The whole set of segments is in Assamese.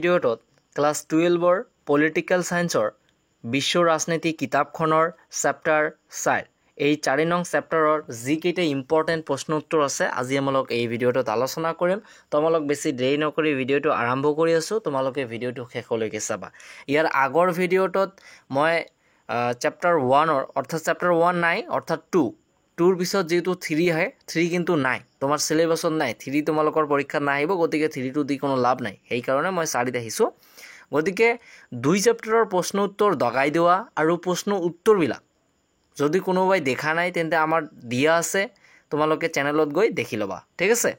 ভিডিঅ'টোত ক্লাছ 12ৰ পলিটিকেল সায়েন্সৰ বিশ্ব ৰাজনীতি কিতাপখনৰ চেপ্টাৰ 4 এই 4 নং চেপ্টাৰৰ যিকেইটা ইম্পৰ্টেণ্ট প্ৰশ্ন উত্তৰ আছে আজি আমলক এই ভিডিঅ'টোত আলোচনা কৰিম তোমালোক বেছি দেৰি নকৰি ভিডিঅ'টো আৰম্ভ কৰি আছো তোমালোকে ভিডিঅ'টো শেষলৈকে চাবা ইয়াৰ আগৰ ভিডিঅ'টোত মই চেপ্টাৰ 1ৰ অৰ্থাৎ চেপ্টাৰ 1 নাই অৰ্থাৎ 2ৰ পিছত যেটো 3 আহে 3 কিন্তু নাই তোমাৰ সিলেবাসত নাই 3 তোমালোকৰ পৰীক্ষা নাহিব গতিকে 3 টো দি কোনো লাভ নাই এই কাৰণে মই 4 আহিছো গতিকে 2 চেপ্টাৰৰ প্ৰশ্ন উত্তৰ দগাই দেওয়া আৰু প্ৰশ্ন উত্তৰবিলাক যদি কোনোবাই দেখা নাই তেন্তে আমাৰ দিয়া আছে তোমালোকে চেনেলত গৈ দেখি লবা ঠিক আছে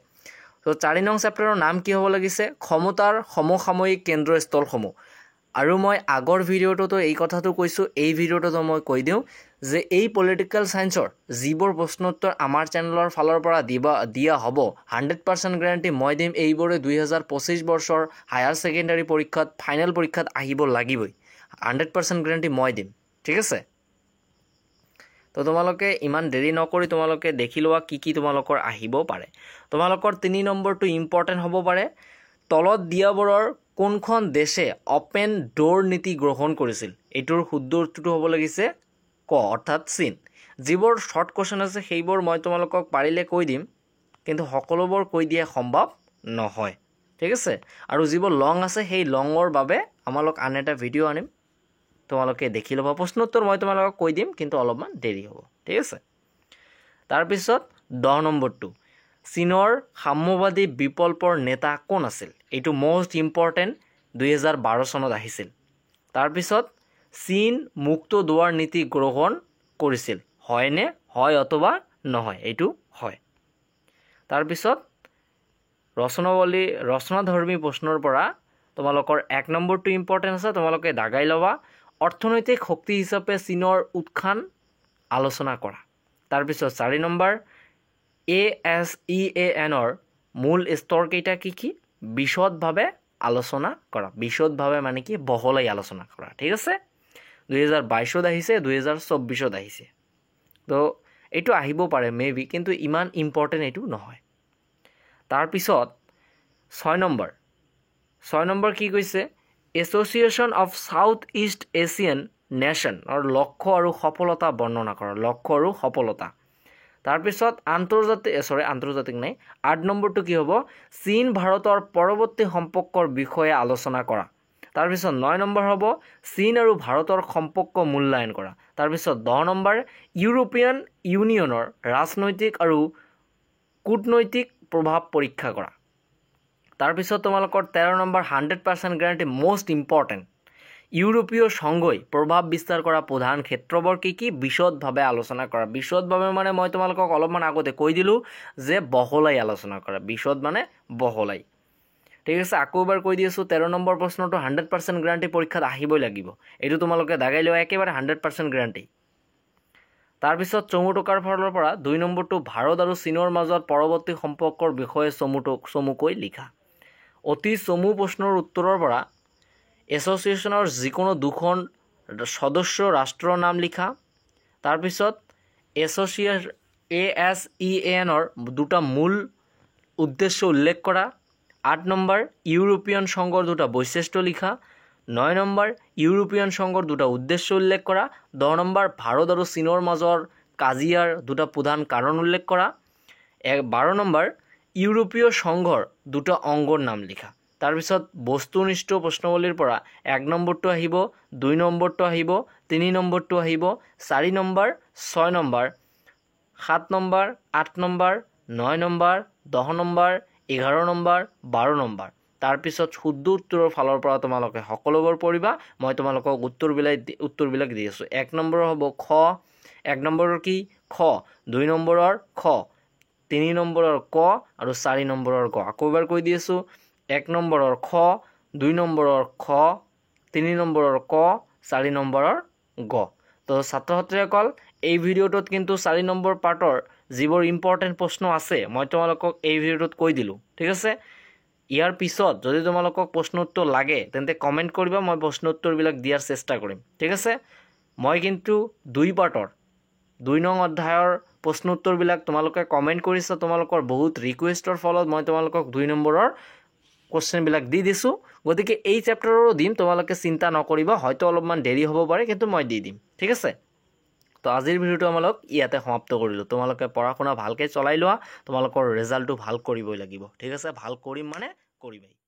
তো 4 নং চেপ্টাৰৰ নাম কি হ'ব লাগিছে ক্ষমতাৰ সমসাময়িক কেন্দ্ৰস্থলসমূহ আৰু মই আগৰ ভিডিঅ'টোতো এই কথাটো কৈছো এই ভিডিঅ'টোতো মই কৈ দিও যে এই পলিটিক্যাল সায়েন্সৰ যিবোৰ প্ৰশ্ন উত্তৰ আমাৰ চেনেলৰ ফালৰ পৰা দিয়া হ'ব 100% গ্যাৰান্টি মই দিম এইবোৰে 2025 বৰ্ষৰ হায়াৰ সেকেন্ডাৰী পৰীক্ষাত ফাইনেল পৰীক্ষাত আহিব লাগিবই 100% গ্যাৰান্টি মই দিম ঠিক আছে তো তোমালোকে ইমান দেৰি নকৰি তোমালোকে দেখি লোৱা কি তোমালোকৰ আহিব পাৰে তোমালোকৰ 3 নম্বৰটো ইম্পৰ্টেন্ট হ'ব পাৰে তলত দিয়াবোৰৰ কোনখন দেশে ওপেন ডোৰ নীতি গ্ৰহণ কৰিছিল এটোৰ শুদ্ধ উত্তৰটো হ'ব লাগিছে ক অৰ্থাৎ চীন যিবোৰ শৰ্ট কোৱেশ্চন আছে সেইবোৰ মই তোমালোকক পাৰিলে কৈ দিম কিন্তু সকলোবোৰ কৈ দিয়া সম্ভৱ নহয় ঠিক আছে আৰু যিবোৰ লং আছে সেই লংৰ বাবে আমালক আন এটা ভিডিও আনিম তোমালোকে দেখি লবা প্ৰশ্ন উত্তৰ মই তোমালোকক কৈ দিম কিন্তু অলপমান দেৰি হ'ব ঠিক আছে তাৰ পিছত 10 নম্বৰটো চীনৰ সাম্যবাদী বিপ্লৱৰ নেতা কোন আছিল এটো মোস্ট ইম্পৰ্টেন্ট 2012 চনত আহিছিল তাৰ পিছত চীন মুক্ত দুৱাৰ নীতি গ্ৰহণ কৰিছিল হয়নে হয় অথবা নহয় এটো হয় তাৰ পিছত ৰচনাধৰ্মী প্ৰশ্নৰ পৰা তোমালোকৰ 1 নম্বৰটো ইম্পৰ্টেন্ট আছে তোমালোকে দাগাই লবা অৰ্থনৈতিক শক্তি হিচাপে চীনৰ উত্থান আলোচনা কৰা তাৰ পিছত 4 নম্বৰ ASEAN ৰ মূল স্তৰ কেইটা কি বিশদভাৱে আলোচনা কৰা বিশদভাৱে মানে কি বহলাই আলোচনা কৰা ঠিক আছে 2022ত আহিছে 2024ত আহিছে তো এটো আহিব পাৰে মেবি কিন্তু ইমান ইম্পৰ্টেন্ট এটো নহয় তাৰ পিছত 6 নম্বৰ কি কৈছে Association of South East Asian Nation or লক্ষ্য আৰু সফলতা বৰ্ণনা কৰা লক্ষ্য আৰু সফলতা তাৰ পিছত আন্তৰ্জাতিক নাই 8 নম্বৰটো কি হ'ব চীন ভাৰতৰ পৰৱৰ্তী সম্পৰ্কৰ বিষয়ে আলোচনা কৰা তাৰ পিছত 9 নম্বৰ হ'ব চীন আৰু ভাৰতৰ সম্পৰ্ক মূল্যায়ন কৰা তাৰ পিছত 10 নম্বৰ ইউৰোপিয়ান ইউনিয়নৰ ৰাজনৈতিক আৰু কূটনৈতিক প্ৰভাৱ পৰীক্ষা কৰা তাৰ পিছত তোমালোকৰ 13 নম্বৰ 100% গ্যাৰান্টি মোস্ট ইম্পৰ্টেন্ট ইউৰোপীয় সংঘই প্ৰভাৱ বিস্তাৰ কৰা প্ৰধান ক্ষেত্ৰবোৰ কি বিশদভাৱে আলোচনা কৰা বিশদভাৱে মানে মই তোমালোকক অলপমান আগতে কৈ দিলো যে বহলাই আলোচনা কৰা বিশদ মানে বহলাই ঠিক আছে আকৌ এবাৰ কৈ দিছো 13 নম্বৰ প্ৰশ্নটো 100% গ্যাৰান্টি পৰীক্ষাত আহিবই লাগিব এটো তোমালোকে দাগাই লোৱা একেবাৰে 100% গ্যাৰান্টি তাৰ পিছত চমুটকাৰ ফালৰ পৰা 2 নম্বৰটো ভাৰত আৰু চীনৰ মাজত পৰৱৰ্তী সম্পৰ্কৰ বিষয়ে চমুকৈ লিখা অতি চমু প্ৰশ্নৰ উত্তৰৰ পৰা এছ'চিয়েশ্যনৰ যিকোনো দুখন সদস্য ৰাষ্ট্ৰৰ নাম লিখা তাৰ পিছত ASEAN ৰ দুটা মূল উদ্দেশ্য উল্লেখ কৰা 8 নম্বৰ ইউৰোপিয়ান সংঘৰ দুটা বৈশিষ্ট্য লিখা 9 নম্বৰ ইউৰোপিয়ান সংঘৰ দুটা উদ্দেশ্য উল্লেখ কৰা 10 নম্বৰ ভাৰত আৰু চীনৰ মাজৰ কাজিয়াৰ দুটা প্ৰধান কাৰণ উল্লেখ কৰা 12 নম্বৰ ইউৰোপীয় সংঘৰ দুটা অংগৰ নাম লিখা তাৰ পিছত বস্তুনিষ্ঠ প্ৰশ্নাৱলীৰ পৰা 1 নম্বৰটো আহিব 2 নম্বৰটো আহিব 3 নম্বৰটো আহিব 4 number 6 number 7 number 8 number 9 number 10 number 11 number 12 number তাৰ পিছত শুদ্ধ উত্তৰৰ ফালৰ পৰা তোমালোকে সকলোবোৰ পঢ়িবা মই তোমালোকক উত্তৰবিলাক দি আছো 1 নম্বৰ হ'ব খ 1 নম্বৰৰ কি খ 2 নম্বৰৰ খ 3 নম্বৰৰ ক আৰু 4 নম্বৰৰ গ আকৌ এবাৰ কৈ দি আছো 1 নম্বৰৰ খ 2 নম্বৰৰ খ 3 নম্বৰৰ ক 4 নম্বৰৰ গ তো ছাত্ৰ-ছাত্ৰীসকল এই ভিডিঅ'টোত কিন্তু 4 নম্বৰ পাৰ্টৰ যিবোৰ ইম্পৰ্টেন্ট প্ৰশ্ন আছে মই তোমালোকক এই ভিডিঅ'টোত কৈ দিলো ঠিক আছে ইয়াৰ পিছত যদি তোমালোকক প্ৰশ্ন উত্তৰ লাগে তেন্তে কমেন্ট কৰিবা মই প্ৰশ্ন উত্তৰবিলাক দিয়াৰ চেষ্টা কৰিম ঠিক আছে মই কিন্তু 2 পাৰ্টৰ 2 নং অধ্যায়ৰ প্ৰশ্ন উত্তৰবিলাক তোমালোকে কমেন্ট কৰিছা তোমালোকৰ বহুত ৰিকুৱেষ্টৰ ফলত মই তোমালোকক 2 নম্বৰৰ কুৱেশ্যনবিলাক দি দিছোঁ গতিকে এই চেপ্টাৰৰো দিম তোমালোকে চিন্তা নকৰিবা হয়তো অলপমান দেৰি হ'ব পাৰে কিন্তু মই দি দিম ঠিক আছে তো আজিৰ ভিডিঅ'টো আমালোক ইয়াতে সমাপ্ত কৰিলোঁ তোমালোকে পঢ়া শুনা ভালকৈ চলাই লোৱা তোমালোকৰ ৰিজাল্টটো ভাল কৰিবই লাগিব ঠিক আছে ভাল কৰিম মানে কৰিবাই